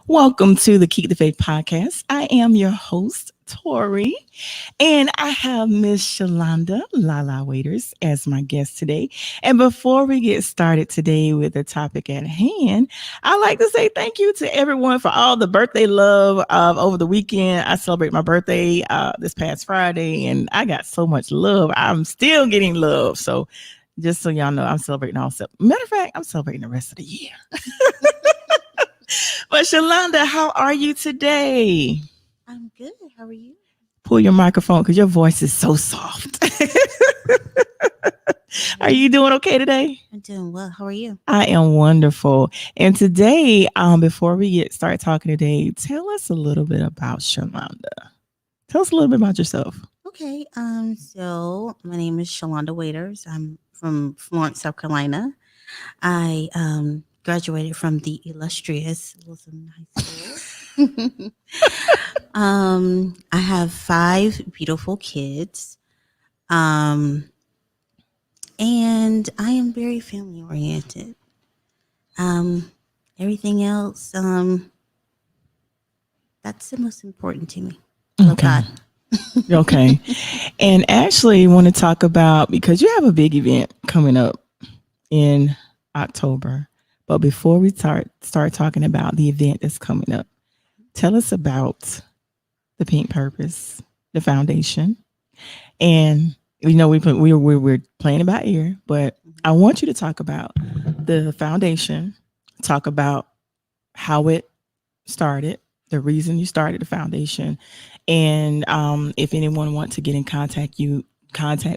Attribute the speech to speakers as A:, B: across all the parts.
A: Welcome to the Keep the Faith podcast. I am your host, Tori, and I have Miss Shalanda, Lala Waiters, as my guest today. And before we get started today with the topic at hand, I'd like to say thank you to everyone for all the birthday love over the weekend. I celebrate my birthday this past Friday, and I got so much love. I'm still getting love. So just so y'all know, I'm celebrating also. Matter of fact, I'm celebrating the rest of the year. But Shalanda, how are you today?
B: I'm good. How are you?
A: Pull your microphone because your voice is so soft. Are you doing okay today?
B: I'm doing well. How are you?
A: I am wonderful. And today, before we get start talking today, tell us a little bit about Shalanda. Tell us a little bit about yourself.
B: Okay. So my name is Shalanda Waiters. I'm from Florence, South Carolina. I graduated from the illustrious Wilson High School. I have 5 beautiful kids. Um, and I am very family oriented. Um, Everything else, that's the most important to me. I love
A: Okay.
B: God.
A: Okay. And actually want to talk about because you have a big event coming up in October. But before we start talking about the event that's coming up, tell us about the Pink Purpose, the foundation, and we're playing it by ear, but I want you to talk about the foundation, talk about how it started, the reason you started the foundation, and if anyone wants to get in contact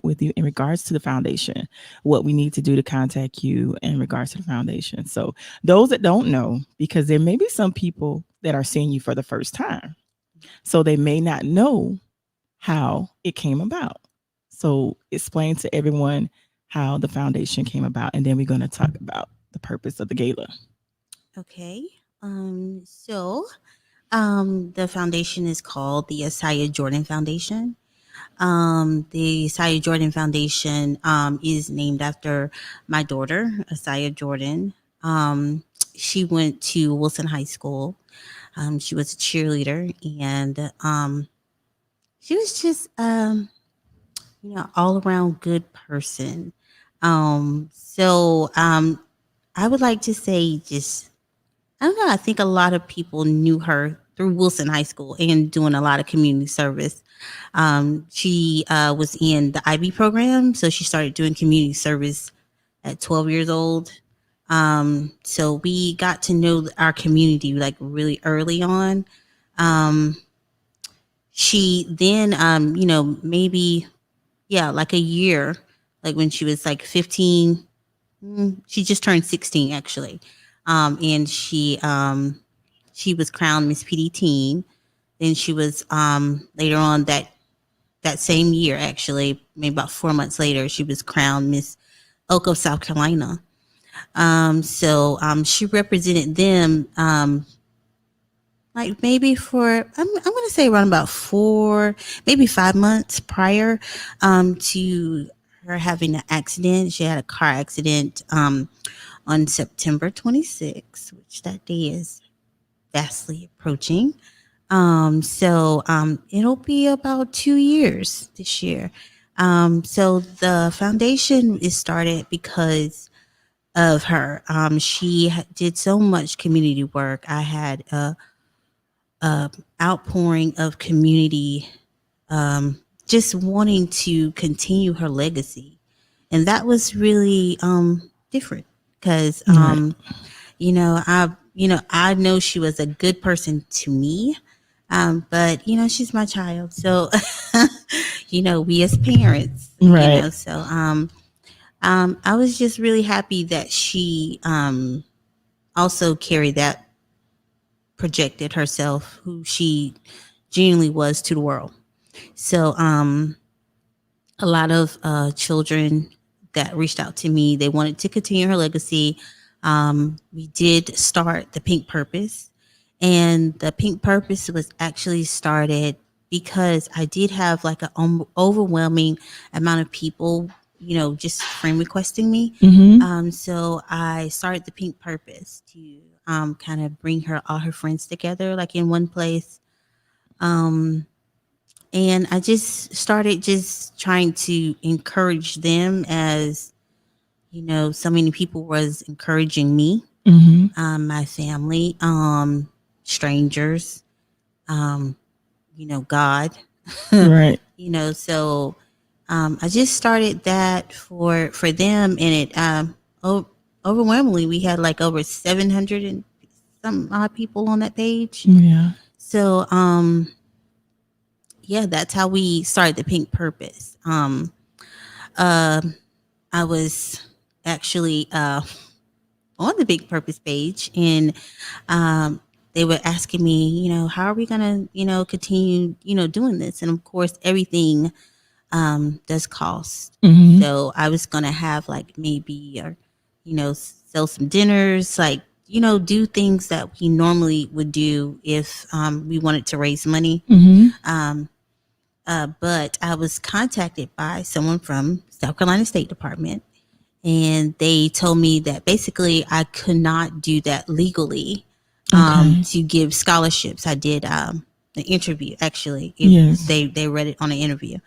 A: with you in regards to the foundation, what we need to do to contact you in regards to the foundation. So those that don't know, because there may be some people that are seeing you for the first time, so they may not know how it came about. So explain to everyone how the foundation came about, and then we're going to talk about the purpose of the gala.
B: Okay. So the foundation is called the Asaya Jordan Foundation. The Asaya Jordan Foundation is named after my daughter, Asaya Jordan. She went to Wilson High School. She was a cheerleader, and she was just, all around good person. So I would like to say just I don't know. I think a lot of people knew her through Wilson High School and doing a lot of community service. She was in the IB program, so she started doing community service at 12 years old. So we got to know our community like really early on. Um, she then, maybe, yeah, like a year, like when she was like 15, she just turned 16 actually. And she was crowned Miss PD Teen. Then she was later on that same year, actually, maybe about 4 months later, she was crowned Miss Oak of South Carolina. So she represented them like maybe for I'm going to say around about 4, maybe 5 months prior to her having an accident. She had a car accident on September 26th, which that day is vastly approaching. So it'll be about 2 years this year. So the foundation is started because of her. She did so much community work. I had a outpouring of community, just wanting to continue her legacy, and that was really different because
A: Right.
B: I know she was a good person to me, but she's my child, so we as parents,
A: Right.
B: I was just really happy that she also carried that, projected herself, who she genuinely was to the world. So a lot of children that reached out to me, they wanted to continue her legacy. We did start the Pink Purpose, and the Pink Purpose was actually started because I did have like an overwhelming amount of people just friend requesting me.
A: Mm-hmm.
B: So I started the Pink Purpose to kind of bring all her friends together, like in one place. Um, and I just started just trying to encourage them as so many people was encouraging me,
A: Mm-hmm.
B: my family, strangers, um, God.
A: Right.
B: So I just started that for them, and it overwhelmingly we had like over 700 and some odd people on that page.
A: Yeah.
B: So yeah, that's how we started the Pink Purpose. Uh, I was actually on the Big Purpose page, and um, they were asking me, how are we gonna, continue, doing this? And of course, everything does cost.
A: Mm-hmm.
B: So I was gonna have like maybe, or sell some dinners, like do things that we normally would do if we wanted to raise money.
A: Mm-hmm.
B: Um, but I was contacted by someone from South Carolina State Department, and they told me that basically I could not do that legally
A: Okay.
B: to give scholarships. I did an interview actually.
A: Yes.
B: They read it on an interview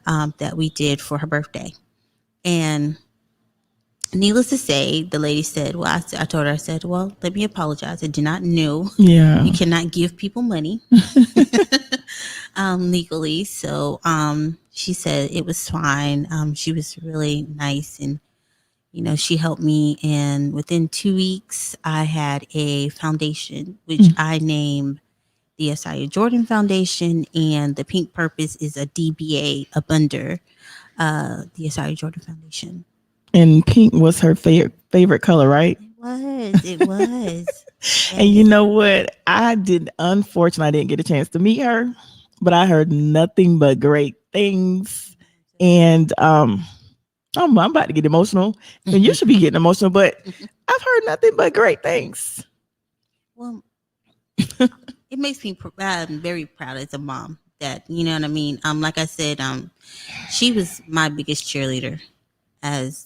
B: that we did for her birthday, and needless to say, the lady said, "Well, I told her, I said, well, let me apologize. I did not know you
A: Yeah.
B: cannot give people money legally." So she said it was fine. She was really nice, and she helped me. And within 2 weeks, I had a foundation, which
A: Mm.
B: I named the Isaiah Jordan Foundation, and the Pink Purpose is a DBA up under the Isaiah Jordan Foundation.
A: And pink was her favorite color, right?
B: It was.
A: And you
B: Yes.
A: know what? Unfortunately, I didn't get a chance to meet her, but I heard nothing but great things. And I'm about to get emotional. And you should be getting emotional, but I've heard nothing but great things.
B: Well, it makes me very proud as a mom that, you know what I mean? Like I said, she was my biggest cheerleader. As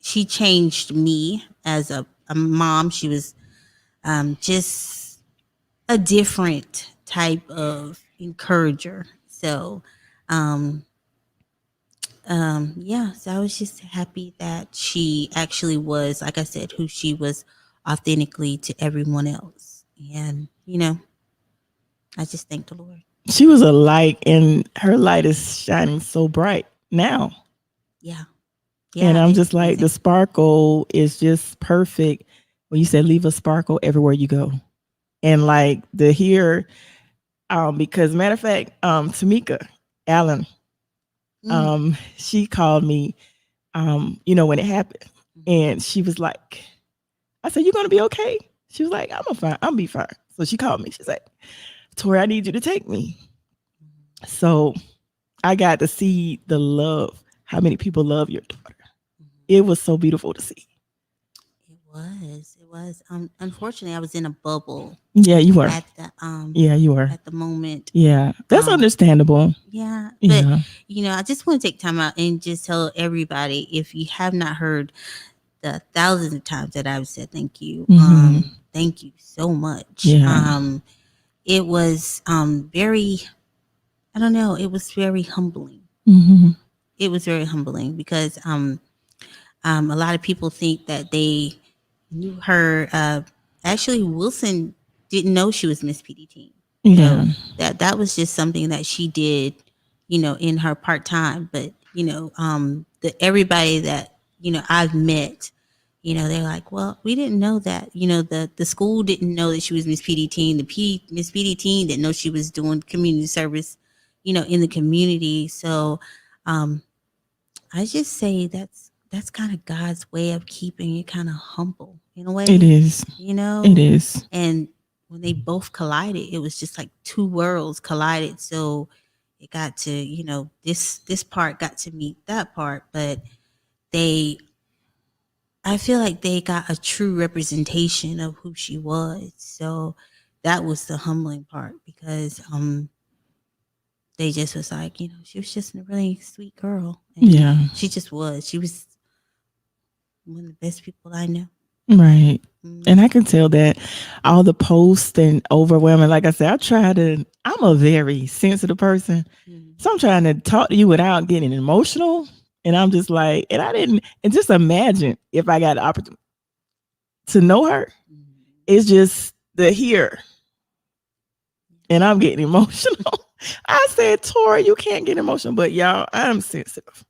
B: she changed me as a mom. She was just a different type of encourager. So, um, yeah, so I was just happy that she actually was, like I said, who she was authentically to everyone else. And, I just thank the Lord.
A: She was a light, and her light is shining so bright now.
B: Yeah.
A: And
B: Yeah,
A: I'm
B: it's
A: just like, the
B: amazing.
A: sparkle is just perfect. When you said leave a sparkle everywhere you go. And like the here, because matter of fact, Tamika Allen,
B: Mm.
A: she called me, when it happened.
B: Mhm.
A: And she was like, I said, you gonna be okay? She was like, I'll be fine. So she called me. She's like, Tori, I need you to take me. So I got to see the love, how many people love your daughter.
B: Mhm.
A: It was so beautiful to see.
B: It was. It was. Unfortunately, I was in a bubble
A: Yeah, you were.
B: at the
A: Yeah, you were.
B: at the moment.
A: Yeah, that's
B: Um,
A: understandable.
B: yeah, but
A: Yeah.
B: I just want to take time out and just tell everybody, if you have not heard the thousands of times that I've said thank you,
A: Mm-hmm.
B: thank you so much.
A: Yeah.
B: It was very. I don't know. It was very humbling.
A: Mm-hmm.
B: It was very humbling because a lot of people think that they knew her. Actually, Wilson didn't know she was Miss PD Teen. So
A: Yeah.
B: that was just something that she did, in her part time. But the everybody that I've met, they're like, well, we didn't know that. The school didn't know that she was Miss PD Teen. Miss PD Teen didn't know she was doing community service, in the community. So, um, I just say that's kind of God's way of keeping you kind of humble in a
A: It
B: way,
A: is.
B: you
A: It
B: know.
A: is.
B: And when they both collided, it was just like two worlds collided. So it got to, this part got to meet that part, but they I feel like they got a true representation of who she was. So that was the humbling part because they just was like, she was just a really sweet girl, and
A: Yeah.
B: she just was. She was one of the best people I know.
A: Right. And
B: Mm-hmm.
A: I can tell that all the posts and overwhelming, like I said, I'm a very sensitive person. So I'm trying to talk to you without getting emotional. And I'm just like, and just imagine if I got the opportunity to know her. It's just the here. And I'm getting emotional. I said, Tori, you can't get emotional. But y'all, I'm sensitive.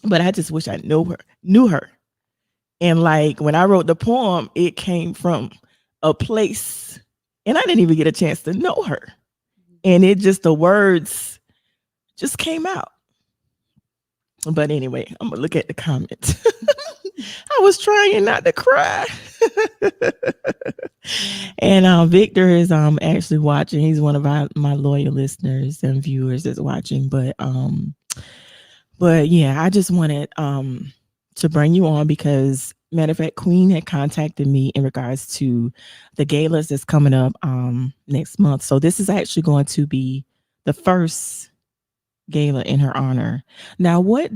A: But I just wish I knew her. And like when I wrote the poem, it came from a place, and I didn't even get a chance to know her. And the words just came out. But anyway, I'm gonna look at the comments. I was trying not to cry. And Victor is actually watching. He's one of my loyal listeners and viewers that's watching. But yeah, I just wanted to bring you on because matter of fact, Queen had contacted me in regards to the galas that's coming up next month. So this is actually going to be the first gala in her honor. Now, what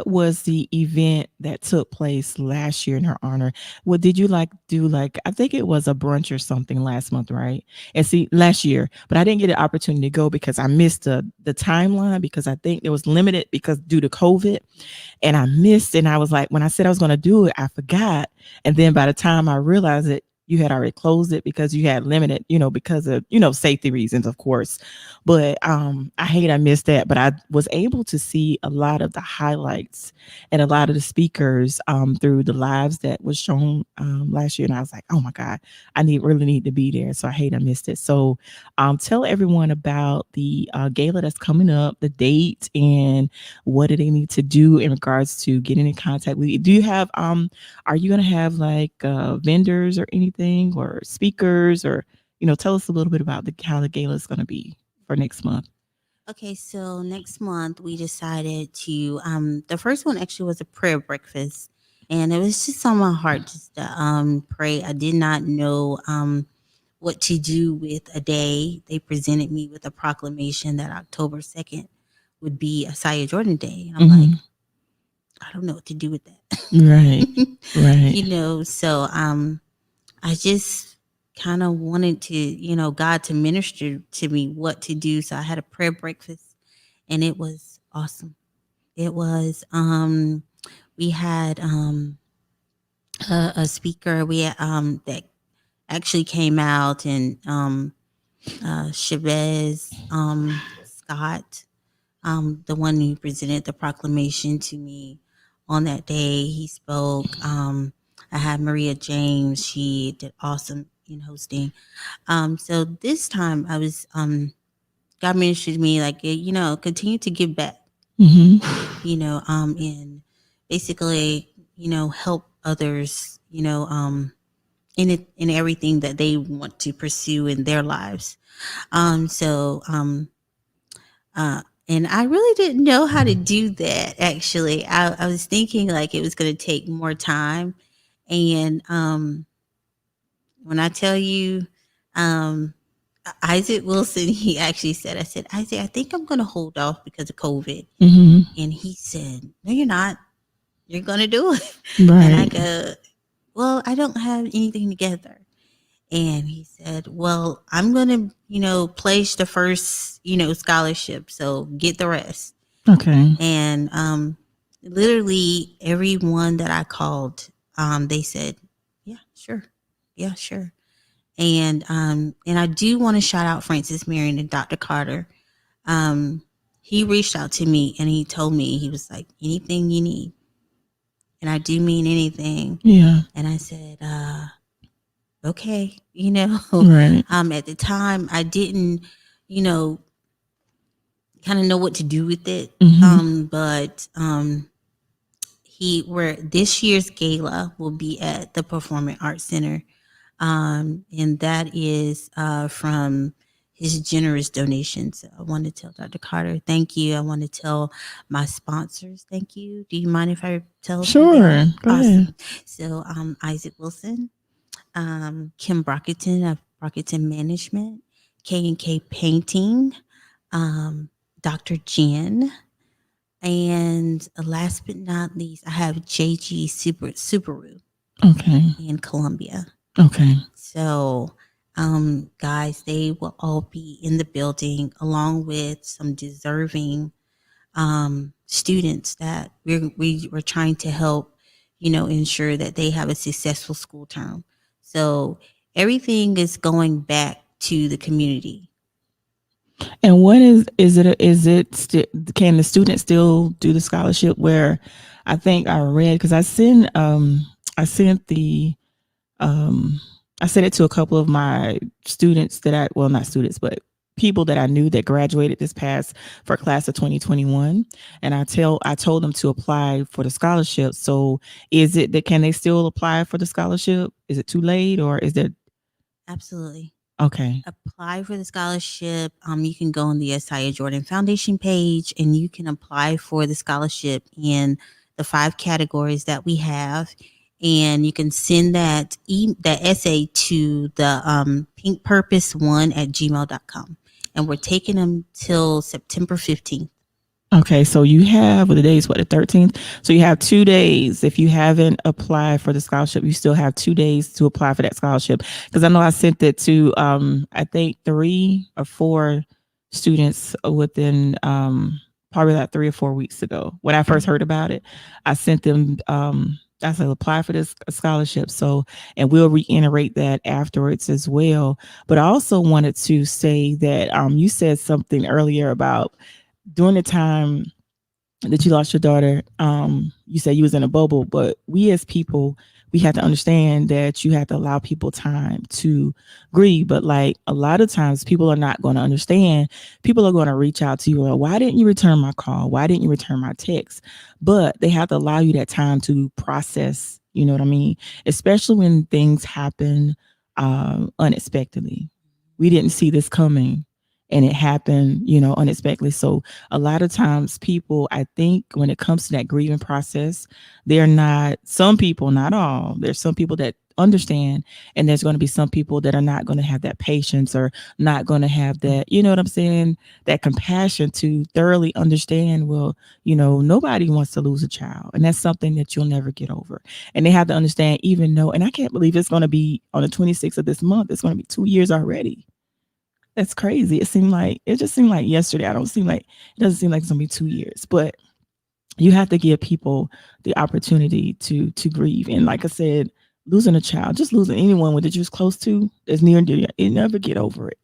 A: was the event that took place last year in her honor? What did you do? Like I think it was a brunch or something last month, right? And see, last year, but I didn't get an opportunity to go because I missed the timeline because I think it was limited because due to COVID, and I missed. And I was like, when I said I was going to do it, I forgot. And then by the time I realized it, you had already closed it because you had limited, because of, safety reasons, of course. But I hate I missed that. But I was able to see a lot of the highlights and a lot of the speakers through the lives that was shown last year. And I was like, oh my God, really need to be there. So I hate I missed it. So tell everyone about the gala that's coming up, the date, and what do they need to do in regards to getting in contact with you? Do you have are you going to have like vendors or anything or speakers or tell us a little bit about how the gala is going to be for next month?
B: Okay, so next month we decided to the first one actually was a prayer breakfast, and it was just on my heart just to pray. I did not know what to do with a day. They presented me with a proclamation that October 2nd would be a Saya Jordan Day. And I'm like,
A: Mm-hmm.
B: I don't know what to do with
A: Right.
B: that.
A: Right.
B: So I just kind of wanted to, God to minister to me what to do. So I had a prayer breakfast and it was awesome. It was we had a speaker we had, that actually came out, and Chavez Scott, the one who presented the proclamation to me on that day. He spoke. I had Maria James. She did awesome in hosting. So this time I was God ministered to me like, continue to give back,
A: Mm-hmm.
B: and basically, help others, in everything that they want to pursue in their lives. So and I really didn't know how to do that. Actually, I was thinking like it was going to take more time, and when I tell you, um, Isaac Wilson, he actually said, I said, Isaac, I think I'm going to hold off because of COVID.
A: Mm-hmm.
B: And he said, no, you're not. You're going to do it. And I
A: Right.
B: go, well, I don't have anything together. And he said, well, I'm going to, pledge the first, scholarship. So get the rest.
A: Okay.
B: And literally everyone that I called, they said, yeah, sure. Yeah, sure. And I do want to shout out Francis Marion and Dr. Carter. Um, he reached out to me and he told me, he was like, anything you need. And I do mean anything.
A: Yeah.
B: And I said, okay,
A: Right.
B: at the time I didn't, you know, kind of know what to do with it.
A: Mm-hmm.
B: But where this year's gala will be at the Performing Arts Center. And that is from his generous donations. So I want to tell Dr. Carter, thank you. I want to tell my sponsors, thank you. Do you mind if I tell who they are?
A: Sure. Go ahead.
B: Awesome. So Isaac Wilson, Kim Brockington of Brockington Management, K&K Painting, um, Dr. Jen, and last but not least, I have JG Subaru
A: Okay.
B: in Columbia.
A: Okay.
B: So, guys, they will all be in the building along with some deserving students that we're trying to help, ensure that they have a successful school term. So everything is going back to the community.
A: And what is it can the student still do the scholarship where I think I read because I sent the um I sent it to a couple of my students that I well not students but people that I knew that graduated this past for class of 2021 and I told them to apply for the scholarship. So is it that can they still apply for the scholarship? Is it too late or is it
B: Absolutely.
A: okay.
B: Apply for the scholarship. You can go on the SIA Jordan Foundation page and you can apply for the scholarship in the 5 categories that we have. And you can send that essay to the pinkpurpose1@gmail.com. And we're taking them till September 15th.
A: Okay, so you have well, the day is what the 13th. So you have 2 days. If you haven't applied for the scholarship, you still have 2 days to apply for that scholarship. Because I know I sent it to I think 3 or 4 students within probably like 3 or 4 weeks ago. When I first heard about it, I sent them I said apply for this scholarship. So and we'll reiterate that afterwards as well. But I also wanted to say that you said something earlier about during the time that you lost your daughter, you said you was in a bubble, but we as people, we have to understand that you have to allow people time to grieve. But like a lot of times people are not going to understand. People are going to reach out to you like, why didn't you return my call? Why didn't you return my text? But they have to allow you that time to process, you know what I mean? Especially when things happen unexpectedly. We didn't see this coming and it happened, unexpectedly. So a lot of times people, I think when it comes to that grieving process, they're not some people, not all. There's some people that understand and there's going to be some people that are not going to have that patience or not going to have that, you know what I'm saying, that compassion to thoroughly understand, well, nobody wants to lose a child and that's something that you'll never get over. And they have to understand even though, and I can't believe it's going to be on the 26th of this month, it's going to be 2 years already. That's crazy. It just seemed like yesterday. It doesn't seem like it's gonna be 2 years, but you have to give people the opportunity to grieve. And like I said, losing a child, just losing anyone that you're close to that's near and dear, you never get over it.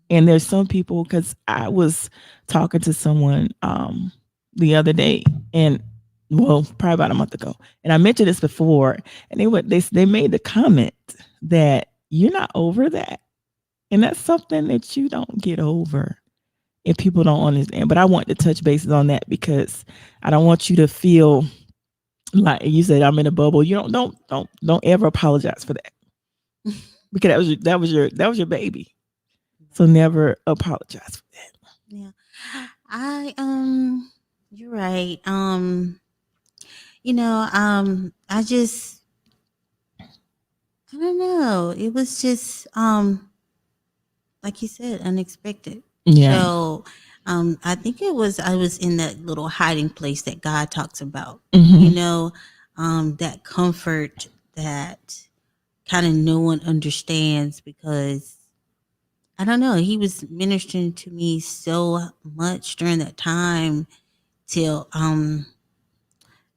A: And there's some people because I was talking to someone the other day and well, probably about a month ago. And I mentioned this before, and they made the comment that you're not over that. And that's something that you don't get over if people don't understand. But I want to touch bases on that because I don't want you to feel like you said I'm in a bubble. You don't ever apologize for that because that was your baby. So never apologize for that.
B: Yeah. I you're right. I just I don't know. It was just like you said, unexpected.
A: Yeah.
B: So I think I was in that little hiding place that God talks about. You
A: Mm-hmm.
B: know, that comfort that kind of no one understands because I don't know, he was ministering to me so much during that time till I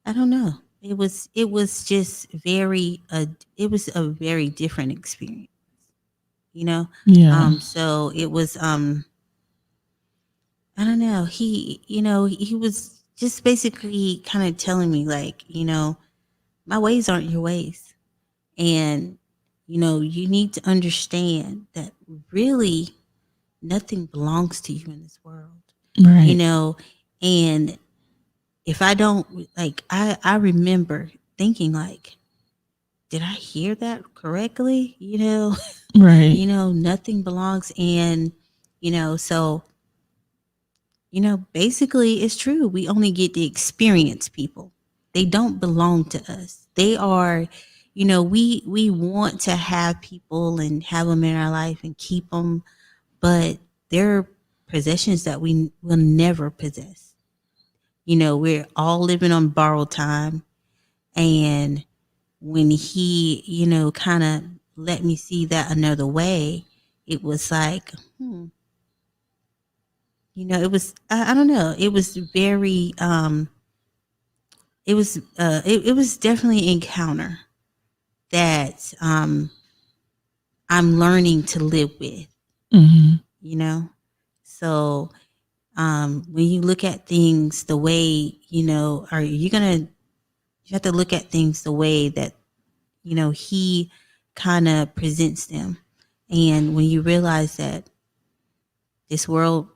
B: don't know. It was just it was a very different experience, you know.
A: Yeah.
B: So it was I don't know. He was just basically kind of telling me like, my ways aren't your ways. And you need to understand that really nothing belongs to you in this world. You
A: Right.
B: know, and if I don't like I remember thinking like, did I hear that correctly?
A: Right.
B: Nothing belongs and so basically it's true. We only get to experience people. They don't belong to us. They are, we want to have people and have them in our life and keep them, but they're possessions that we will never possess. You know, we're all living on borrowed time. And when he, you know, kind of let me see that another way, it was like, you know, it was, I don't know, it was very, it was definitely an encounter that I'm learning to live with,
A: Hmm.
B: you know? So when you look at things the way, you know, are you going to, you have to look at things the way that, you know, he kind of presents them. And when you realize that this world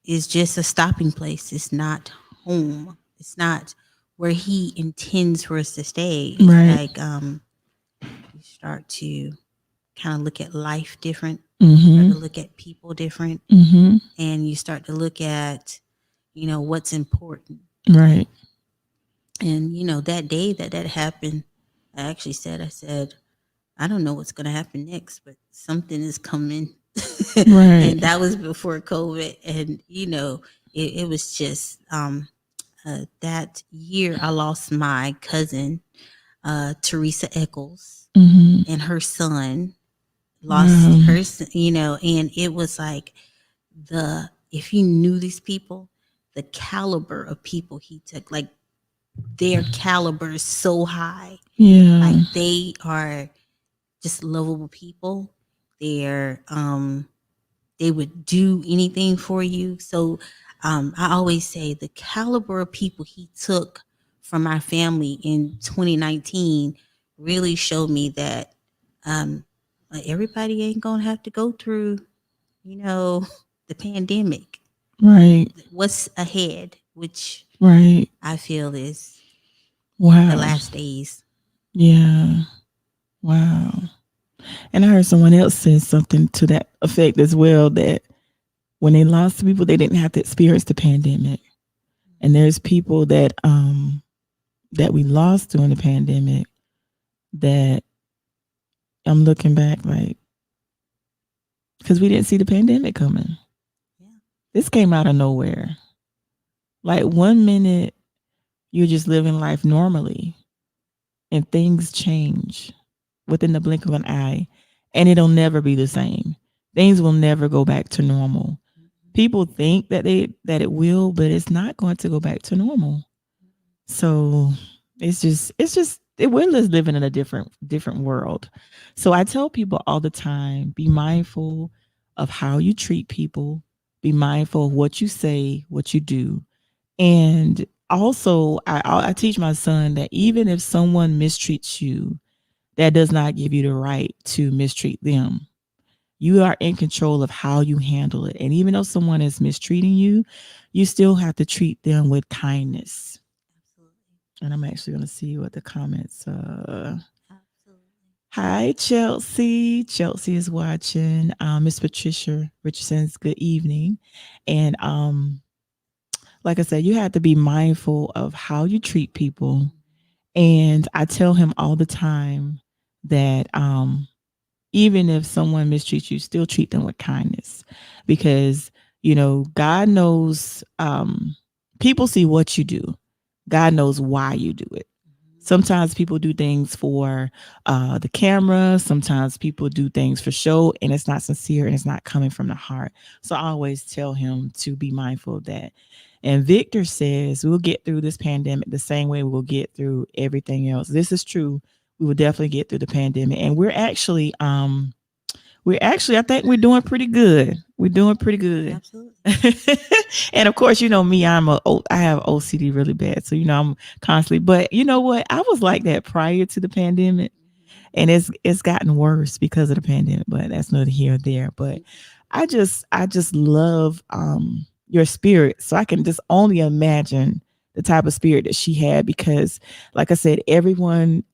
B: is just a stopping place, it's not home, it's not where he intends for us to stay. It's
A: Right.
B: like you start to kind of look at life different, start
A: Hmm.
B: to look at people different,
A: Hmm.
B: and you start to look at, you know, what's important.
A: Right.
B: And you know, that day that that happened, I actually said, I said, I don't know what's going to happen next, but something is coming.
A: Right.
B: And that was before COVID. And, you know, it was just that year I lost my cousin, Teresa Eccles,
A: Hmm.
B: and her son lost
A: Wow.
B: her, you know, and it was like if you knew these people, the caliber of people he took, like their caliber is so high. Like
A: Yeah.
B: they are just lovable people. They're they would do anything for you. So I always say the caliber of people he took from my family in 2019 really showed me that um, everybody ain't gonna have to go through, you know, the pandemic.
A: Right.
B: What's ahead, which
A: Right.
B: I feel is the
A: Wow.
B: last days.
A: Yeah. Wow. And I heard someone else say something to that effect as well, that when they lost people, they didn't have to experience the pandemic. And there's people that we lost during the pandemic that I'm looking back like, because we didn't see the pandemic coming.
B: Yeah,
A: This came out of nowhere. Like 1 minute you're just living life normally and things change within the blink of an eye, and it'll never be the same. Things will never go back to normal. People think that it will, but it's not going to go back to normal. So we're just living in a different world. So I tell people all the time, be mindful of how you treat people, be mindful of what you say, what you do. And also I teach my son that even if someone mistreats you, that does not give you the right to mistreat them. You are in control of how you handle it. And even though someone is mistreating you, you still have to treat them with kindness.
B: absolutely,
A: And I'm actually going to see what the comments.
B: absolutely.
A: Hi, Chelsea. Chelsea is watching. Miss Patricia Richardson's good evening. And like I said, you have to be mindful of how you treat people. And I tell him all the time that even if someone mistreats you, still treat them with kindness, because God knows. People see what you do. God knows why you do it.
B: Mhm.
A: Sometimes people do things for the camera. Sometimes people do things for show, and it's not sincere and it's not coming from the heart. So I always tell him to be mindful of that. And Victor says we'll get through this pandemic the same way we'll get through everything else. This is true. We will definitely get through the pandemic, and I think we're doing pretty good. We're doing pretty good.
B: Absolutely.
A: And of course, me, I have OCD really bad. So, I'm constantly, but you know what? I was like that prior to the pandemic,
B: Mhm.
A: and it's gotten worse because of the pandemic, but that's neither here or there. But I just love your spirit. So I can just only imagine the type of spirit that she had, because like I said, everyone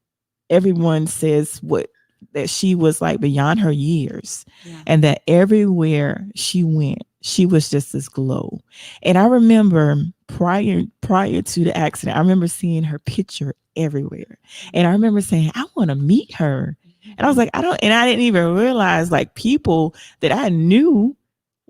A: says what that she was like beyond her years,
B: Yeah.
A: and that everywhere she went she was just this glow. And I remember prior to the accident, I remember seeing her picture everywhere, and I remember saying I want to meet her. And I was like, I don't, and I didn't even realize like people that I knew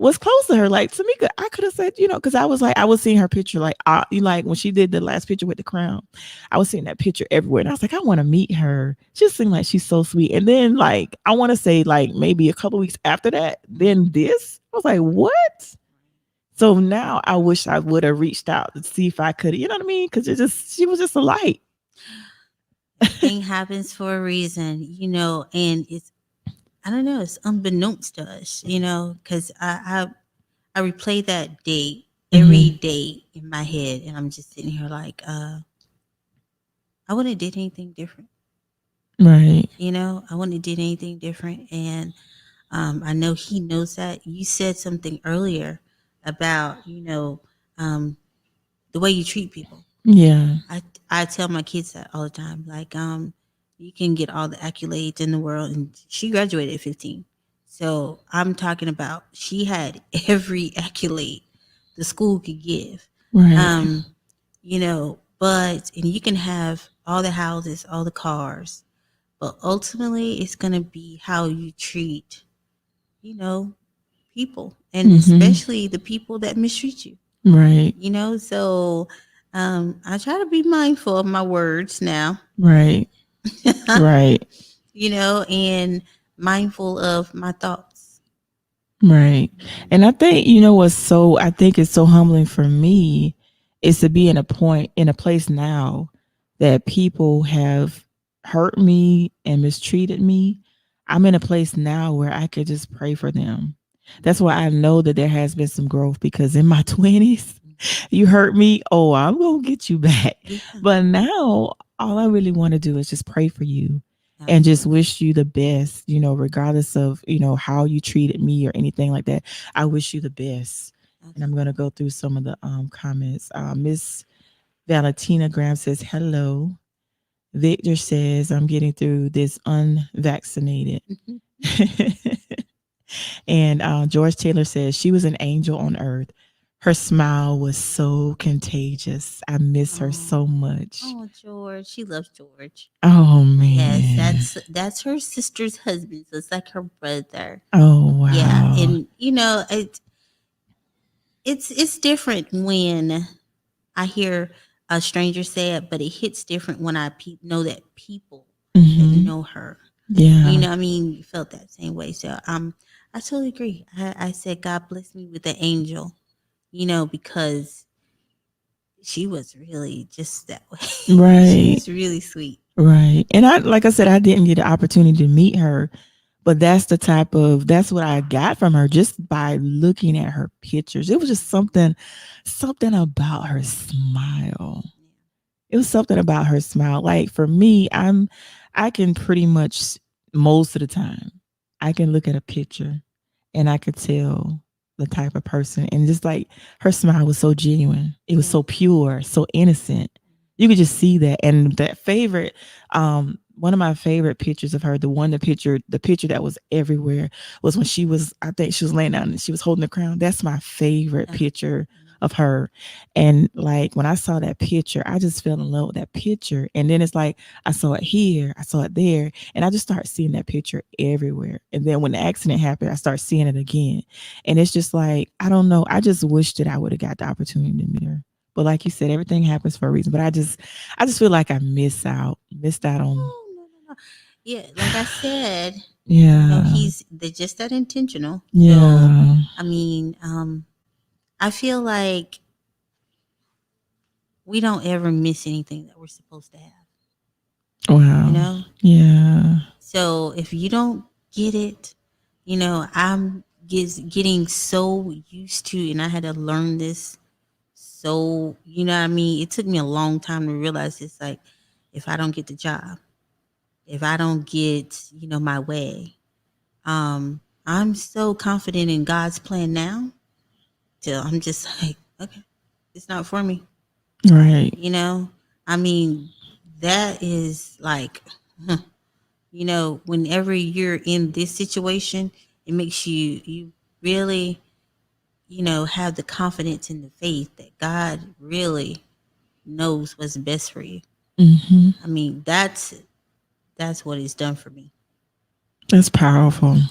A: was close to her. Like Tamika, I could have said, because I was like, I was seeing her picture, like, you like when she did the last picture with the crown, I was seeing that picture everywhere, and I was like, I want to meet her. She just seemed like she's so sweet. And then, like, I want to say, like, maybe a couple weeks after that, then this, I was like, what? So now I wish I would have reached out to see if I could, you know what I mean? Because she was just a light.
B: Everything happens for a reason, and it's, I don't know, it's unbeknownst to us, because I replay that date every
A: Mm-hmm.
B: day in my head, and I'm just sitting here like, I wouldn't have did anything different.
A: Right.
B: I wouldn't have did anything different, and I know he knows that. You said something earlier about, um, the way you treat people.
A: Yeah.
B: I tell my kids that all the time. Like, you can get all the accolades in the world, and she graduated at 15. So I'm talking about she had every accolade the school could give.
A: Right.
B: Um, but and you can have all the houses, all the cars, but ultimately it's gonna be how you treat, you know, people, and
A: Mm-hmm.
B: especially the people that mistreat you.
A: Right.
B: So I try to be mindful of my words now.
A: Right. Right.
B: And mindful of my thoughts.
A: Right. And I think, I think it's so humbling for me is to be in a place now that people have hurt me and mistreated me. I'm in a place now where I could just pray for them. That's why I know that there has been some growth, because in my 20s, you hurt me. Oh, I'm going to get you back.
B: Yeah,
A: But now all I really want to do is just pray for you and just
B: absolutely.
A: wish you the best, regardless of, how you treated me or anything like that. I wish you the best. And I'm going to
B: Absolutely.
A: go through some of the comments. Miss Valentina Graham says, hello. Victor says, I'm getting through this unvaccinated. And George Taylor says, she was an angel on earth. Her smile was so contagious. I miss her
B: Oh,
A: so much.
B: oh, George. She loves George.
A: Oh,
B: Yes,
A: man.
B: that's her sister's husband. So it's like her brother.
A: Oh,
B: Yeah,
A: wow.
B: and it's different when I hear a stranger say it, but it hits different when I know that people that
A: Hmm.
B: know her.
A: Yeah.
B: I mean, you felt that same way. So I totally agree. I said God bless me with an angel, because she was really just that way. She
A: Right.
B: was really sweet.
A: Right. And like I said, I didn't get the opportunity to meet her, but that's what I got from her just by looking at her pictures. It was just something about her smile. It was something about her smile. Like for me, I can pretty much most of the time, I can look at a picture and I could tell the type of person. And just like her smile was so genuine. It was
B: Yeah.
A: so pure, so innocent. You could just see that. And that favorite, one of my favorite pictures of her, the picture that was everywhere was when I think she was laying down and she was holding the crown. That's my favorite
B: Yeah.
A: picture of her. And like when I saw that picture, I just fell in love with that picture. And then it's like I saw it here, I saw it there, and I just started seeing that picture everywhere. And then when the accident happened, I started seeing it again. And it's just like, I don't know. I just wish that I would have got the opportunity to meet her. But like you said, everything happens for a reason. But I just feel like I missed out on.
B: No, no, no, no. Yeah, like I said,
A: Yeah,
B: they're just that intentional. So,
A: yeah.
B: I mean, I feel like we don't ever miss anything that we're supposed to have, you
A: Wow.
B: know?
A: Yeah.
B: So if you don't get it, I'm getting so used to, and I had to learn this. So, you know what I mean? It took me a long time to realize it's like, if I don't get the job, if I don't get, my way, I'm so confident in God's plan now till I'm just like, okay, it's not for me.
A: Right.
B: You know, I mean, that is like, whenever you're in this situation, it makes you really, have the confidence in the faith that God really knows what's best for you.
A: Hmm.
B: I mean, that's what it's done for me.
A: That's powerful.
B: Yeah.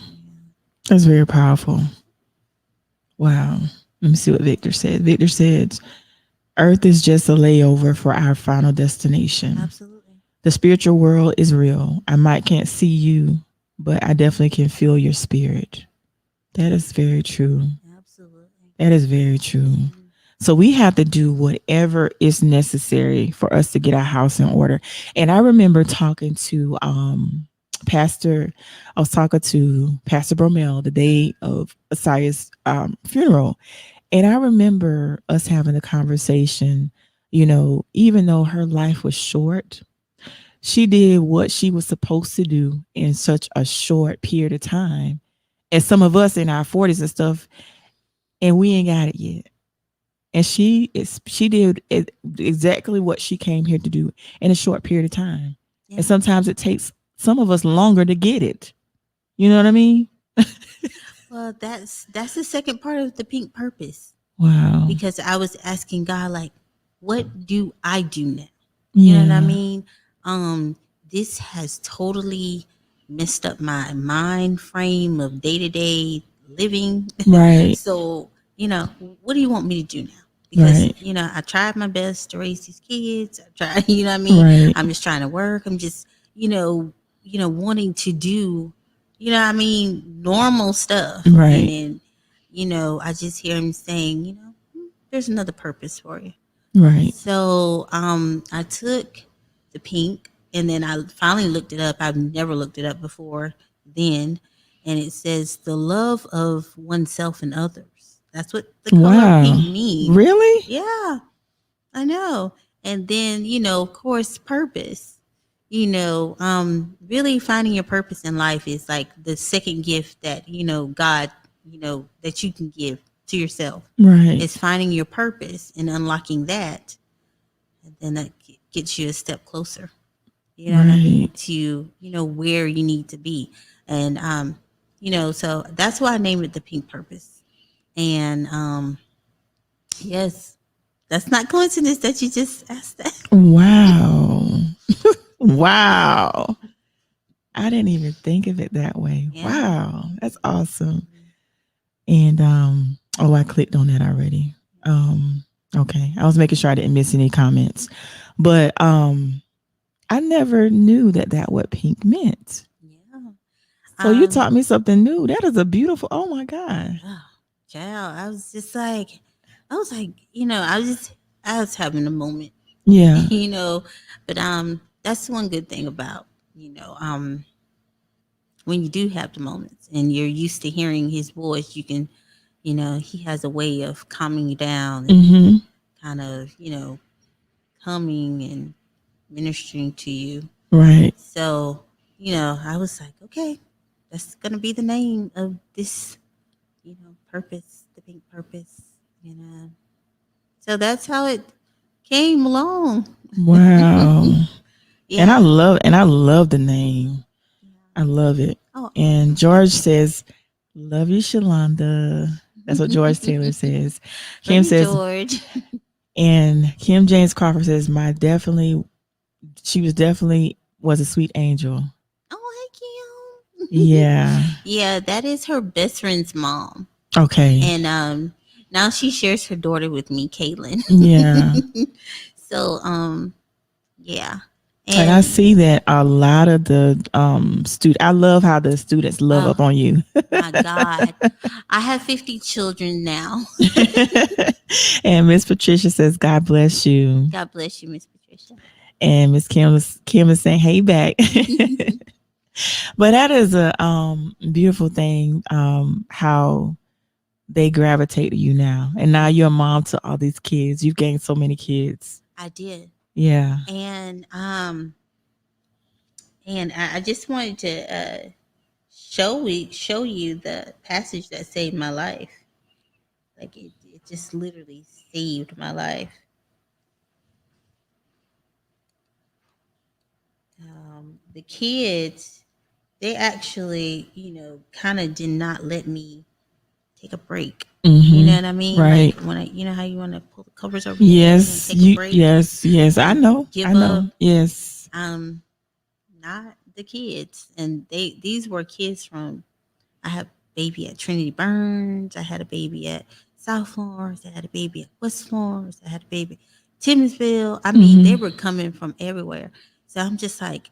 A: That's very powerful. Wow. Let me see what Victor said. Victor said, Earth is just a layover for our final destination.
B: Absolutely.
A: The spiritual world is real. I might can't see you, but I definitely can feel your spirit. That is very true.
B: Absolutely.
A: That is very true.
B: Mm-hmm.
A: So we have to do whatever is necessary for us to get our house in order. And I remember talking to Pastor, I was talking to Pastor Bromel the day of Asiah's funeral. And I remember us having a conversation, even though her life was short, she did what she was supposed to do in such a short period of time. And some of us in our 40s and stuff, and we ain't got it yet. And she did exactly what she came here to do in a short period of time. And
B: Yeah.
A: sometimes it takes some of us longer to get it. You know what I mean?
B: Well, that's the second part of the pink purpose,
A: Wow.
B: because I was asking God, like, what do I do now? You know what I
A: Yeah.
B: mean? Um, this has totally messed up my mind frame of day to day living.
A: Right.
B: So, what do you want me to do now? Because,
A: Right.
B: I tried my best to raise these kids. I tried, you know what I mean?
A: Right.
B: I'm just trying to work. I'm just, wanting to do, I mean, normal stuff. And
A: Right.
B: then, I just hear him saying, there's another purpose for you.
A: Right.
B: So I took the pink, and then I finally looked it up. I've never looked it up before then. And it says the love of oneself and others. That's what the color
A: Wow.
B: pink means.
A: Really?
B: Yeah, I know. And then, of course, purpose. Really finding your purpose in life is like the second gift that, God, that you can give to yourself.
A: Right.
B: Is finding your purpose and unlocking that, and then that gets you a step closer. You know what I
A: Right.
B: mean? To where you need to be, and so that's why I named it the pink purpose. And yes, that's not coincidence that you just asked that.
A: Wow. Wow. I didn't even think of it that way.
B: Yeah.
A: Wow. That's awesome. And oh, I clicked on that already. Okay. I was making sure I didn't miss any comments. But I never knew that what pink meant.
B: Yeah.
A: So you
B: Um.
A: taught me something new. That is a beautiful. Oh my god.
B: Oh, child, I was just like, I was having a moment,
A: Yeah.
B: you know. But that's one good thing about when you do have the moments and you're used to hearing his voice, you can, he has a way of calming you down and
A: Mhm.
B: kind of, coming and ministering to you.
A: Right.
B: So, I was like, okay, that's gonna be the name of this, purpose, the pink purpose, you know. So that's how it came along.
A: Wow.
B: Yeah.
A: And I love the name. I love it.
B: Oh.
A: And George says, "Love you, Shalanda." That's what George Taylor says.
B: Love
A: Kim
B: you,
A: says,
B: George.
A: and Kim James Crawford says, she was definitely was a sweet angel.
B: Oh, hey, Kim.
A: Yeah.
B: Yeah, that is her best friend's mom.
A: Okay.
B: And now she shares her daughter with me, Caitlin.
A: Yeah.
B: So yeah.
A: And I
B: And
A: see that a lot of the I love how the students love up
B: oh
A: on you.
B: my God. I have 50 children now.
A: And Miss Patricia says, God bless you.
B: God bless you, Miss Patricia.
A: And Miss Kim is saying, hey back. But that is a beautiful thing, how they gravitate to you now. And now you're a mom to all these kids. You've gained so many kids.
B: I did.
A: Yeah.
B: And I just wanted to show you the passage that saved my life. Like it just literally saved my life. The kids, they actually, kind of did not let me take a break. You know
A: Mm-hmm.
B: what I mean? Like
A: Right.
B: when how you want to pull the covers over your head and take a break
A: Yes. I
B: and
A: know. I
B: give
A: know.
B: up.
A: Yes.
B: Not the kids, and these were kids from. I have baby at Trinity Burns. I had a baby at South Florence. I had a baby at West Florence. I had a baby at Timmonsville. I mean, they were coming from everywhere. So I'm just like,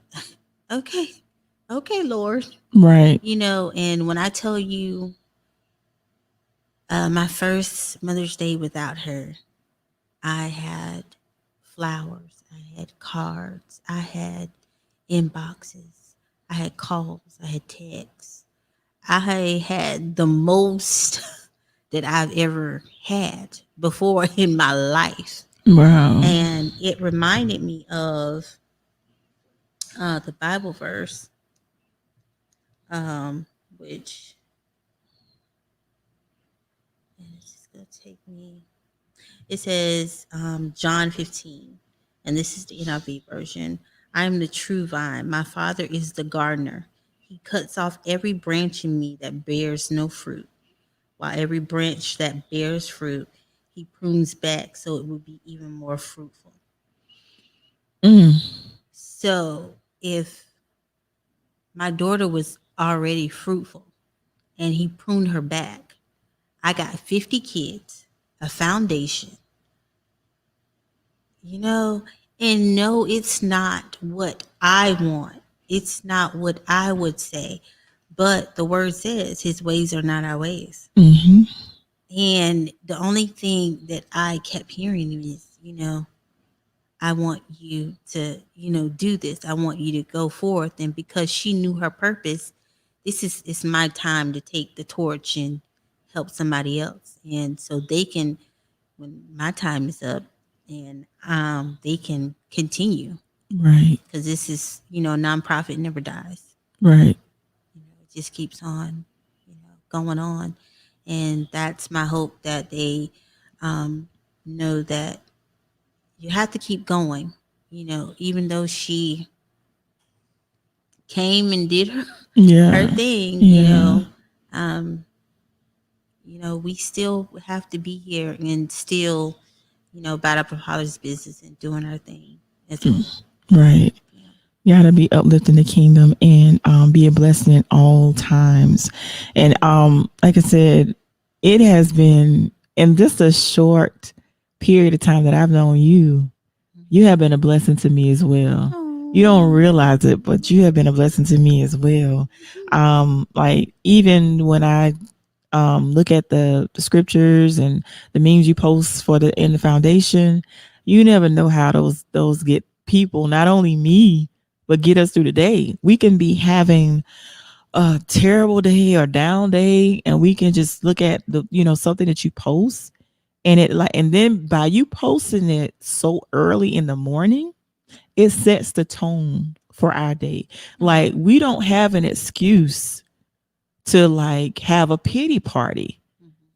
B: okay, okay, Lord.
A: Right.
B: And when I tell you my first Mother's Day without her, I had flowers, I had cards, I had inboxes, I had calls, I had texts. I had the most that I've ever had before in my life.
A: Wow.
B: And it reminded me of the Bible verse, which and it's just going to take me. It says, John 15, and this is the NIV version. I am the true vine. My Father is the gardener. He cuts off every branch in me that bears no fruit, while every branch that bears fruit, he prunes back so it will be even more fruitful.
A: Mm.
B: So if my daughter was already fruitful and he pruned her back, I got 50 kids, a foundation, you know, and no, it's not what I want. It's not what I would say. But the word says his ways are not our ways.
A: Mm-hmm.
B: And the only thing that I kept hearing is, I want you to, do this. I want you to go forth. And because she knew her purpose, this is it's my time to take the torch and help somebody else. And so they can, when my time is up, and they can continue,
A: Right.
B: because this is, nonprofit never dies.
A: Right.
B: It just keeps on, going on. And that's my hope, that they um, know that you have to keep going. Even though she came and did her
A: Yeah.
B: thing,
A: Yeah.
B: um, we still have to be here and still, about our father's business and doing our thing as well.
A: Right.
B: Yeah.
A: You gotta be uplifting the kingdom and be a blessing at all times. And like I said, it has been in just a short period of time that I've known you, you have been a blessing to me as well. You don't
B: Oh.
A: realize it, but you have been a blessing to me as well. Like even when I look at the scriptures and the memes you post for the in the foundation, you never know how those get people, not only me, but get us through the day. We can be having a terrible day or down day, and we can just look at the something that you post, and it like and then by you posting it so early in the morning, it sets the tone for our day. Like we don't have an excuse to like have a pity party,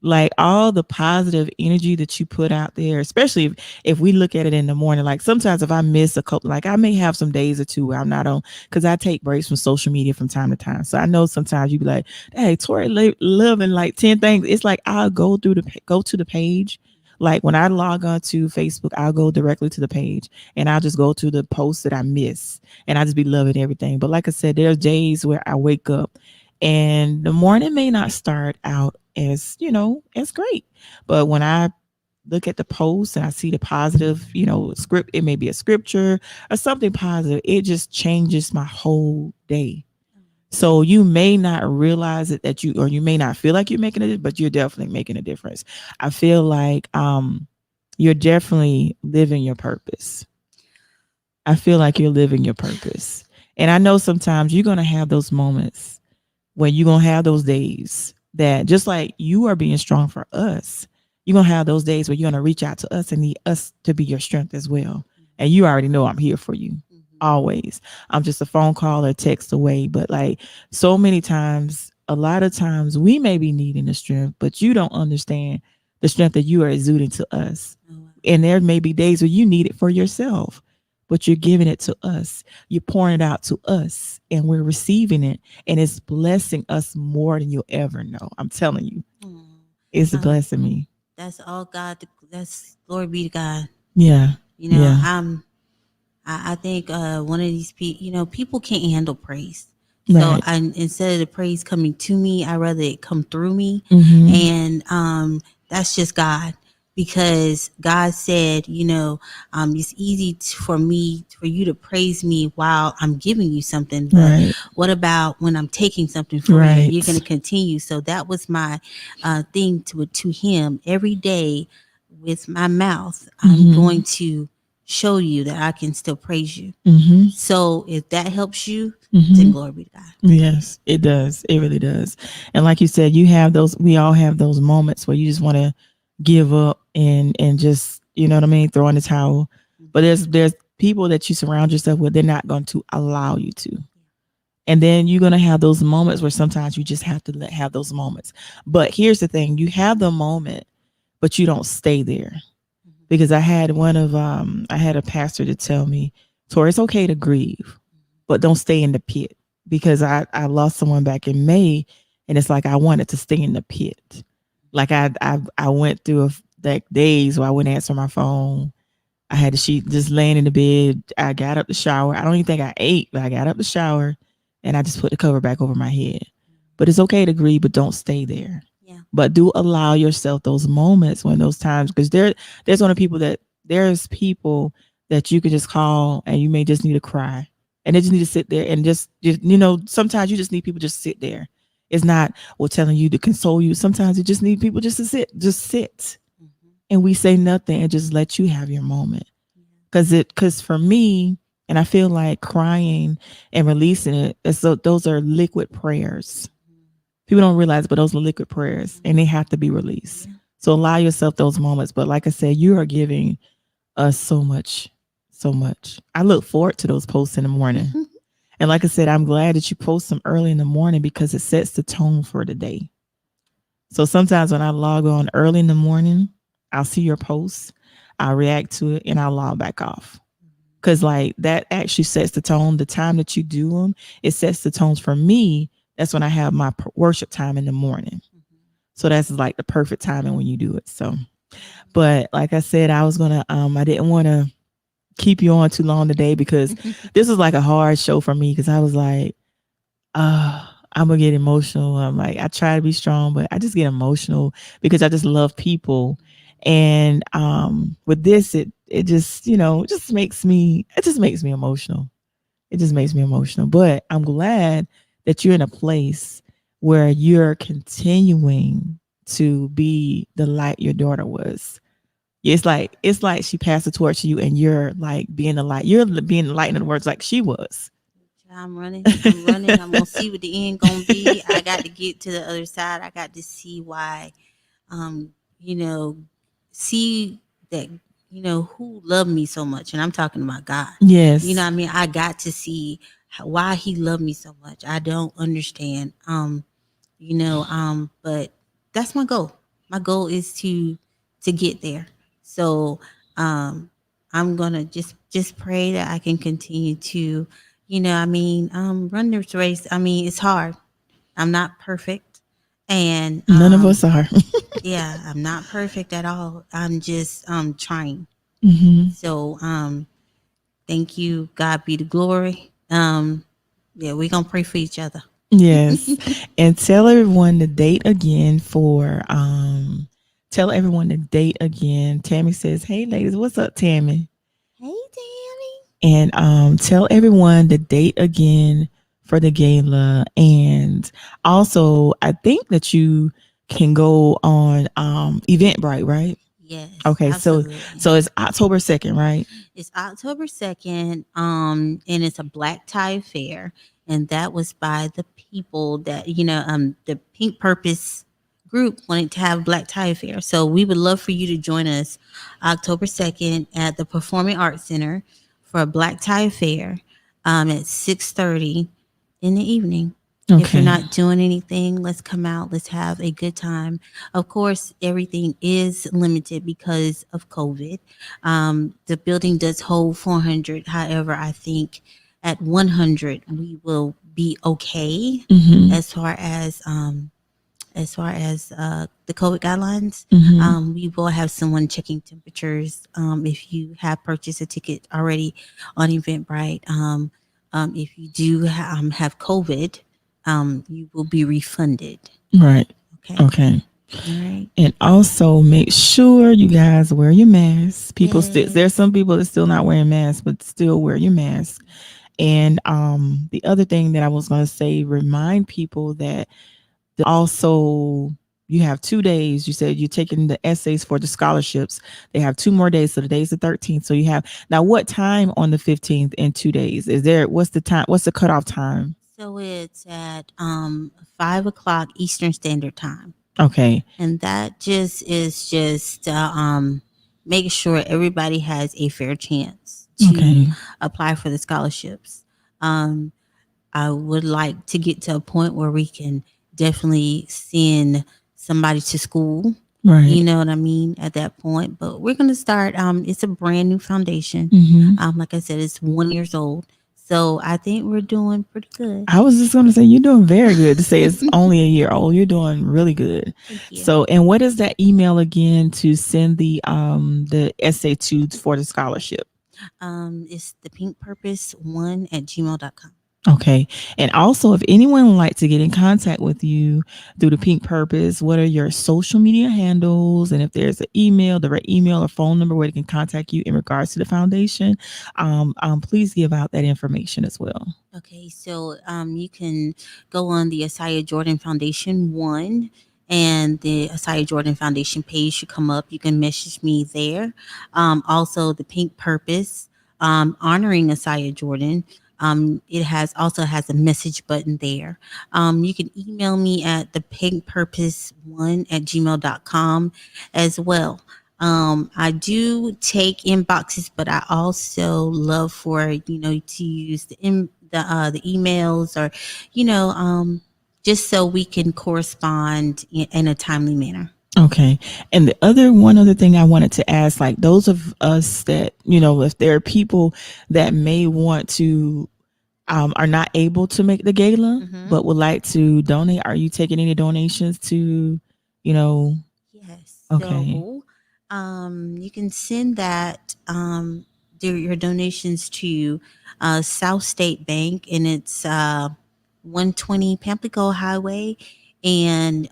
A: like all the positive energy that you put out there, especially if we look at it in the morning. Like sometimes if I miss a couple, like I may have some days or two where I'm not on, because I take breaks from social media from time to time. So I know sometimes you be like, hey, Tori loving like 10 things. It's like I'll go to the page. Like when I log on to Facebook, I'll go directly to the page and I'll just go to the posts that I miss, and I just be loving everything. But like I said, there's days where I wake up and the morning may not start out as as great, but when I look at the post and I see the positive script, it may be a scripture or something positive, it just changes my whole day. So you may not realize it, that you or you may not feel like you're making it, but you're definitely making a difference. I feel like you're definitely living your purpose. I feel like you're living your purpose, and I know sometimes you're going to have those moments when you're gonna have those days that just like you are being strong for us, you're gonna have those days where you're gonna reach out to us and need us to be your strength as well. And you already know I'm here for you. Always. I'm just a phone call or text away. But like so many times, a lot of times we may be needing the strength, but you don't understand the strength that you are exuding to us.
B: Oh, wow.
A: And there may be days where you need it for yourself, but you're giving it to us. You're pouring it out to us, and we're receiving it, and it's blessing us more than you'll ever know. I'm telling you,
B: Oh,
A: it's
B: um,
A: blessing me.
B: that's all God. That's glory be to God.
A: Yeah,
B: You know,
A: yeah,
B: I'm. I think one of these people, people can't handle praise. So
A: Right.
B: I, instead of the praise coming to me, I rather it come through me.
A: Mm-hmm.
B: And that's just God, because God said, it's easy for me, for you to praise me while I'm giving you something. But
A: Right.
B: what about when I'm taking something for you? You're going to
A: Right.
B: continue. So that was my thing to him every day with my mouth. I'm
A: Mm-hmm.
B: going to show you that I can still praise you.
A: Mm-hmm.
B: So if that helps you, then
A: Mm-hmm.
B: glory be to God.
A: Yes, it does. It really does. And like you said, you have those. We all have those moments where you just want to give up and just what I mean, throw in the towel. But
B: Mhm.
A: there's people that you surround yourself with. They're not going to allow you to. And then you're gonna have those moments where sometimes you just have to have those moments. But here's the thing: you have the moment, but you don't stay there.
B: Mhm.
A: Because I had a pastor to tell me, Tori, it's okay to grieve, but don't stay in the pit. Because I lost someone back in May, and it's like I wanted to stay in the pit. Like I went through like days where I wouldn't answer my phone. I had to sheet just laying in the bed. I got up the shower. I don't even think I ate, but I got up the shower and I just put the cover back over my head. But it's okay to grieve, but don't stay there.
B: Yeah.
A: But do allow yourself those moments when those times, because there's one of people that there's people that you could just call and you may just need to cry. And they just need to sit there and just sometimes you just need people just sit there. It's not telling you to console you. Sometimes you just need people just sit
B: Mhm.
A: and we say nothing and just let you have your moment.
B: Yeah.
A: Because for me, and I feel like crying and releasing it, so those are liquid prayers.
B: Mhm.
A: People don't realize, but those are liquid prayers and they
B: Mhm.
A: have to be released.
B: Yeah.
A: So allow yourself those moments. But like I said, you are giving us so much, so much. I look forward to those posts in the morning. And like I said, I'm glad that you post them early in the morning because it sets the tone for the day. So sometimes when I log on early in the morning, I'll see your posts, I'll react to it, and I'll log back off. Because like that actually sets the tone. The time that you do them, it sets the tones for me. That's when I have my worship time in the morning. So that's like the perfect timing when you do it. So, but like I said, I didn't want to keep you on too long today because this was like a hard show for me because I was like, I'm gonna get emotional. I'm like, I try to be strong, but I just get emotional because I just love people. And with this, it just it just makes me emotional. It just makes me emotional. But I'm glad that you're in a place where you're continuing to be the light your daughter was. It's like she passed the torch to you, and you're like being the light. You're being the light in the words like she was.
B: I'm running. I'm running. I'm gonna see what the end gonna be. I got to get to the other side. I got to see why. You know, see that who loved me so much, and I'm talking about God. You know
A: Yes.
B: what I mean? I got to see why He loved me so much. I don't understand. But that's my goal. My goal is to get there. So um I'm gonna just pray that I can continue to, run this race. I mean, it's hard. I'm not perfect. And
A: None of us are.
B: yeah, I'm not perfect at all. I'm just trying.
A: Hmm.
B: So thank you. God be the glory. Yeah, we're gonna pray for each other.
A: Yes. And tell everyone the date again for tell everyone the date again. Tammy says, "Hey ladies, what's up, Tammy?"
B: Hey, Tammy.
A: And tell everyone the date again for the gala. And also, I think that you can go on Eventbrite, right?
B: Yes,
A: Okay,
B: absolutely.
A: so it's October 2nd, right?
B: It's October 2nd, and it's a black tie affair. And that was by the people that, the Pink Purpose group wanted to have black tie affair. So we would love for you to join us October 2nd at the Performing Arts Center for a black tie affair at 6:30 in the evening. If you're
A: Okay.
B: not doing anything, let's come out. Let's have a good time. Of course, everything is limited because of COVID. The building does hold 400. However, I think at 100 we will be okay
A: Mm-hmm.
B: as far as the COVID guidelines.
A: Mm-hmm.
B: We will have someone checking temperatures. If you have purchased a ticket already on Eventbrite, If you do have COVID, you will be refunded.
A: Right.
B: Okay.
A: Okay.
B: All right.
A: And also make sure you guys wear your mask. People still there's
B: Yes.
A: some people that still not wearing masks, but still wear your mask. And the other thing that I was going to say, remind people that also you have 2 days. You said you're taking the essays for the scholarships. They have 2 more days, so today's the 13th. So you have now what time on the 15th in 2 days? Is there what's the time? What's the cutoff time?
B: So it's at 5 o'clock Eastern Standard Time,
A: Okay.
B: and that just is just make sure everybody has a fair chance to
A: Okay.
B: apply for the scholarships. Um, I would like to get to a point where we can definitely send somebody to school.
A: Right.
B: You know what I mean at that point. But we're gonna start. It's a brand new foundation.
A: Mm-hmm.
B: Like I said, it's 1 years old. So I think we're doing pretty good.
A: I was just going to say you're doing very good to say it's only a year old. You're doing really good.
B: Thank you.
A: So, and what is that email again to send the essay to for the scholarship?
B: It's the pink purpose one at gmail.com.
A: Okay. And also, if anyone would like to get in contact with you through the Pink Purpose, what are your social media handles? And if there's an email, direct email or phone number where they can contact you in regards to the foundation, please give out that information as well.
B: Okay, so you can go on the Asaya Jordan Foundation one, and the Asaya Jordan Foundation page should come up. You can message me there. Also, the Pink Purpose, honoring Asaya Jordan. It has a message button there. You can email me at the pink purpose one at gmail.com as well. I do take inboxes, but I also love for to use the emails, or you know just so we can correspond in a timely manner.
A: Okay. And the one other thing I wanted to ask, like those of us that, if there are people that may want to, are not able to make the gala,
B: Mm-hmm.
A: but would like to donate, are you taking any donations to, you know,
B: Yes.
A: okay.
B: So you can send that your donations to South State Bank, and it's 120 Pamplico Highway, and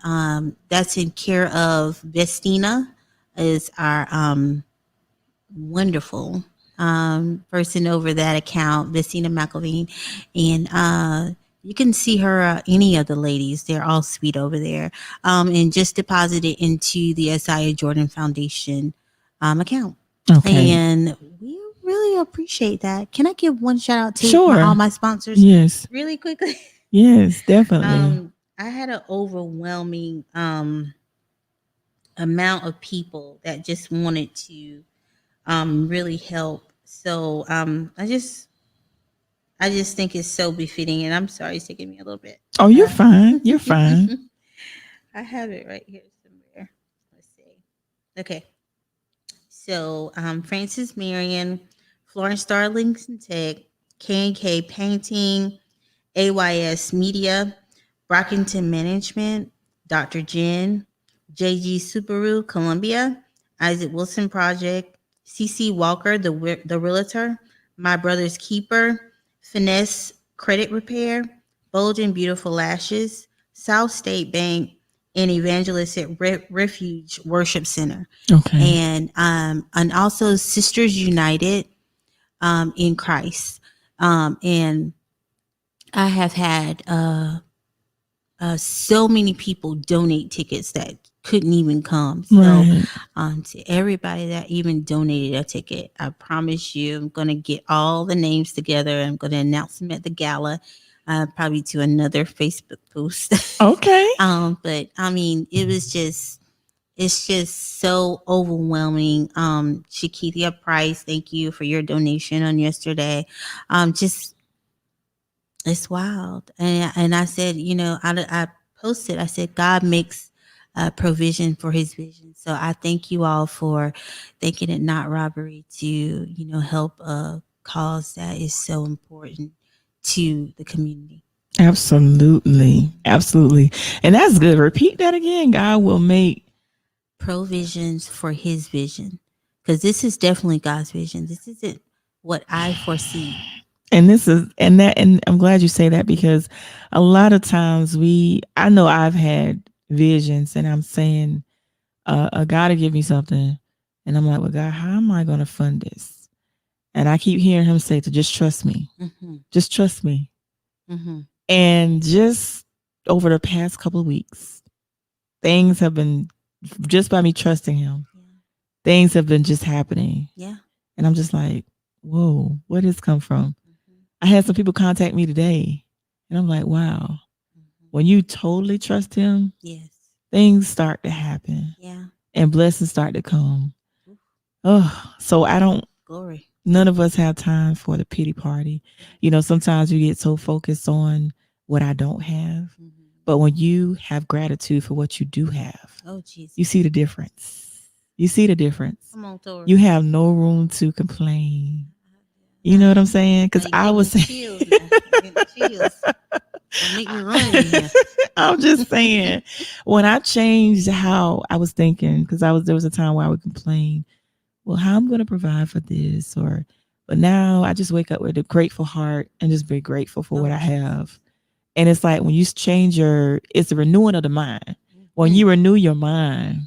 B: that's in care of Vestina, is our wonderful person over that account, Vestina McElveen, and you can see her, any of the ladies. They're all sweet over there, and just deposit it into the SIA Jordan Foundation account.
A: Okay.
B: And we really appreciate that. Can I give one shout out to all
A: Sure.
B: my sponsors
A: Yes.
B: really quickly?
A: Yes, definitely.
B: I had an overwhelming amount of people that just wanted to really help. So I just think it's so befitting, and I'm sorry it's taking me a little bit.
A: Oh, you're fine. You're fine.
B: I have it right here somewhere. Let's see. Okay. So Francis Marion, Florence Darlington Tech, K&K Painting, AYS Media, Brockington Management, Dr. Jen, JG Subaru, Columbia, Isaac Wilson Project, CC Walker, the Realtor, My Brother's Keeper, Finesse Credit Repair, Bold and Beautiful Lashes, South State Bank, and Evangelistic Refuge Worship Center.
A: Okay.
B: And also Sisters United in Christ. And I have had so many people donate tickets that couldn't even come. So,
A: Right.
B: to everybody that even donated a ticket, I promise you, I'm going to get all the names together. I'm going to announce them at the gala, probably to another Facebook post.
A: Okay.
B: But I mean, it's just so overwhelming. Shakithia Price, thank you for your donation on yesterday. Just it's wild. And I said, I posted, I said, God makes provision for his vision. So I thank you all for thinking it not robbery to, help a cause that is so important to the community.
A: Absolutely. Absolutely. And that's good. Repeat that again. God will make
B: Provisions for his vision. Because this is definitely God's vision. This isn't what I foresee.
A: And this is and that and I'm glad you say that because a lot of times I know I've had visions and I'm saying God to give me something and I'm like, well, God, how am I going to fund this? And I keep hearing him say to just trust me,
B: Mm-hmm.
A: just trust me.
B: Mm-hmm.
A: And just over the past couple of weeks, things have been just by me trusting him.
B: Yeah.
A: Things have been just happening,
B: Yeah.
A: and I'm just like, whoa, where did this come from?
B: Mm-hmm.
A: I had some people contact me today, and I'm like, wow,
B: Mm-hmm.
A: when you totally trust him,
B: Yes.
A: things start to happen
B: Yeah.
A: and blessings start to come.
B: Oof.
A: Oh, so I don't,
B: Glory.
A: none of us have time for the pity party. You know, sometimes we get so focused on what I don't have.
B: Mm-hmm.
A: But when you have gratitude for what you do have,
B: Oh,
A: you
B: Jesus.
A: see the difference. You see the difference.
B: Come on, Tori.
A: You have no room to complain. You
B: Now,
A: know what I'm saying?
B: now
A: Because
B: you're
A: I
B: giving me
A: was
B: chills now. You're getting chills. Don't make me run in here.
A: I'm just saying, when I changed how I was thinking, because there was a time where I would complain, well, how I'm going to provide for this, but now I just wake up with a grateful heart and just be grateful for
B: Oh,
A: what I
B: Jesus.
A: have. And it's like when you change it's the renewing of the mind. When
B: Mm-hmm.
A: you renew your mind,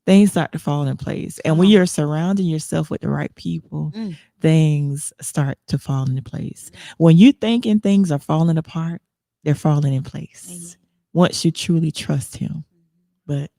A: things start to fall in place. And
B: Come
A: when
B: on.
A: you're surrounding yourself with the right people,
B: Mm.
A: things start to fall into place.
B: Yeah.
A: When you thinking things are falling apart, they're falling in
B: Amen.
A: place once you truly trust him.
B: Mhm.
A: But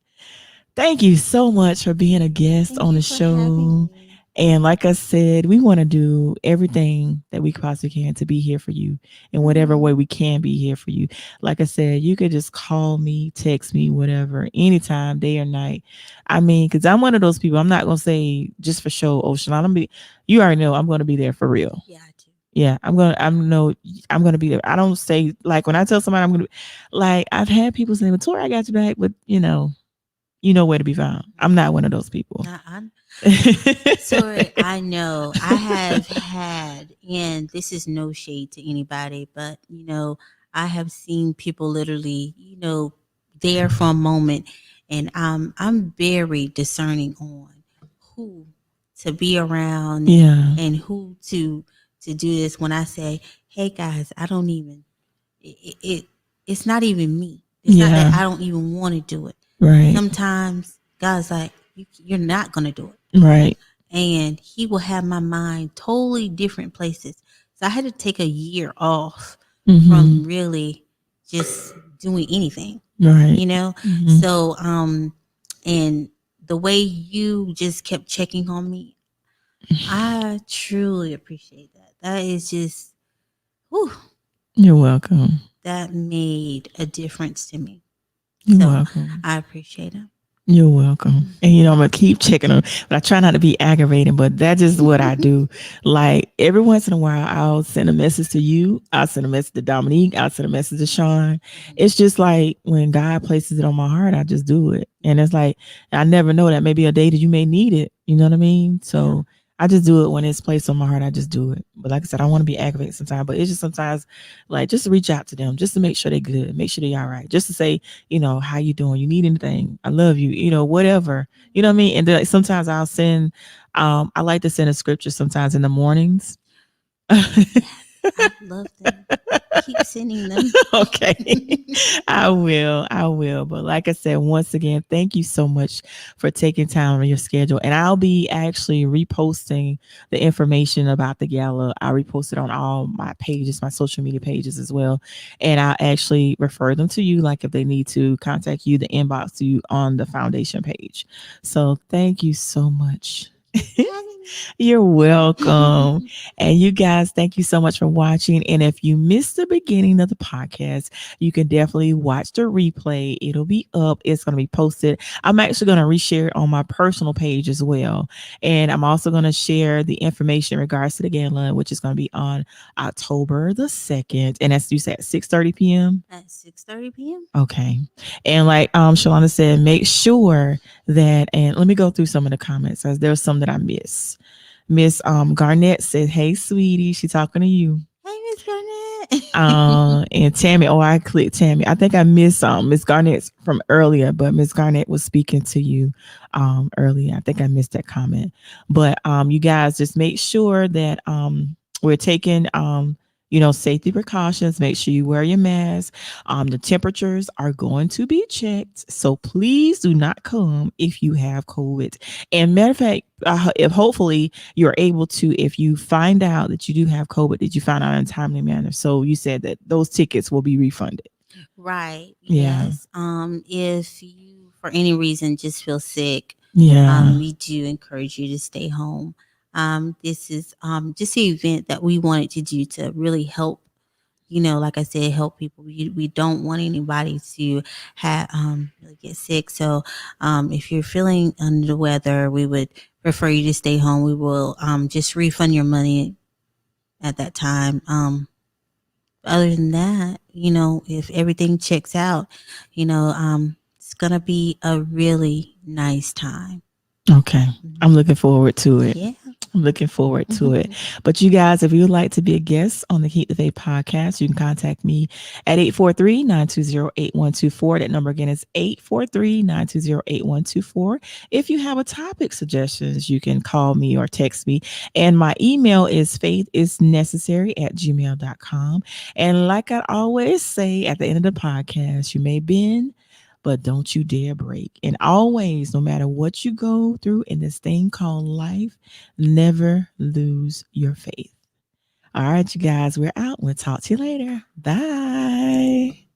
A: thank you so much for being a guest
B: Thank
A: on
B: you
A: the
B: for having
A: show.
B: me.
A: And like I said, we want to do everything that we possibly can to be here for you in whatever way we can be here for you. Like I said, you could just call me, text me, whatever, anytime, day or night. I mean, because I'm one of those people, I'm not going to say just for show, Ocean. You already know I'm going to be there for real.
B: Yeah, I do.
A: Yeah, I'm gonna be there. I don't say like when I tell somebody I'm gonna like I've had people say, well, Tori, I got your back, but you know where to be found. I'm not one of those people.
B: I'm sorry. I know I have had, and this is no shade to anybody, but I have seen people literally, there for a moment, and I'm very discerning on who to be around and
A: Yeah.
B: who to do this. When I say, "Hey guys, I don't even," it it's not even me. It's not that
A: Yeah.
B: I don't even want to do it.
A: Right.
B: Sometimes God's like, you're not gonna do it,
A: Right.
B: and He will have my mind totally different places. So I had to take a year off
A: Mm-hmm.
B: from really just doing anything,
A: Right.
B: you know.
A: Mm-hmm.
B: So and the way you just kept checking on me, I truly appreciate that. That is just, whew,
A: You're welcome.
B: that made a difference to me.
A: You're
B: So
A: welcome.
B: I appreciate it.
A: You're welcome. And
B: Mhm.
A: I'm gonna keep checking them, but I try not to be aggravating. But that's just what I do. Like every once in a while, I'll send a message to you. I'll send a message to Dominique. I'll send a message to Sean.
B: Mhm.
A: It's just like when God places it on my heart, I just do it. And it's like I never know that maybe a day that you may need it. You know what I mean?
B: Yeah.
A: So I just do it when it's placed on my heart. I just do it. But like I said, I want to be aggravated sometimes. But it's just sometimes like just reach out to them just to make sure they're good, make sure they're all right. Just to say, how you doing? You need anything? I love you. Whatever. You know what I mean? And then, like, sometimes I'll send. I like to send a scripture sometimes in the mornings.
B: Yes, I love them. Keep sending them.
A: Okay. I will. I will. But like I said, once again, thank you so much for taking time on your schedule. And I'll be actually reposting the information about the gala. I'll repost it on all my pages, my social media pages as well. And I'll actually refer them to you, like if they need to contact you, the inbox to you on the foundation page. So thank you so much.
B: Thank you for having
A: You're welcome.
B: me.
A: And you guys, thank you so much for watching. And if you missed the beginning of the podcast, you can definitely watch the replay. It'll be up. It's going to be posted. I'm actually going to reshare it on my personal page as well. And I'm also going to share the information in regards to the gala, which is going to be on October the 2nd. And that's you said 6:30 p.m.
B: At 6:30 p.m.
A: Okay. And like Shalanda said, make sure that, and let me go through some of the comments as there's some that I miss. Miss Garnett said, "Hey, sweetie," she talking to you.
B: Hey, Miss Garnett.
A: And Tammy, oh, I clicked Tammy. I think I missed Miss Garnett's from earlier, but Miss Garnett was speaking to you earlier. I think I missed that comment. But you guys just make sure that we're taking safety precautions. Make sure you wear your mask. The temperatures are going to be checked. So please do not come if you have COVID. And matter of fact, if hopefully you're able to, if you find out that you do have COVID, that you find out in a timely manner. So you said that those tickets will be refunded.
B: Right.
A: Yeah.
B: Yes. If you, for any reason, just feel sick,
A: Yeah.
B: we do encourage you to stay home. This is just the event that we wanted to do to really help. Like I said, help people. We don't want anybody to have really get sick. So, if you're feeling under the weather, we would prefer you to stay home. We will just refund your money at that time. Other than that, if everything checks out, it's gonna be a really nice time.
A: Okay. I'm looking forward to it.
B: Yeah.
A: I'm looking forward to it.
B: Mhm.
A: But you guys, if you would like to be a guest on the Keep the Faith podcast, you can contact me at 843-920-8124. That number again is 843-920-8124. If you have a topic suggestions, you can call me or text me. And my email is faithisnecessary@gmail.com. And like I always say at the end of the podcast, you may bend, but don't you dare break. And always, no matter what you go through in this thing called life, never lose your faith. All right, you guys, we're out. We'll talk to you later. Bye.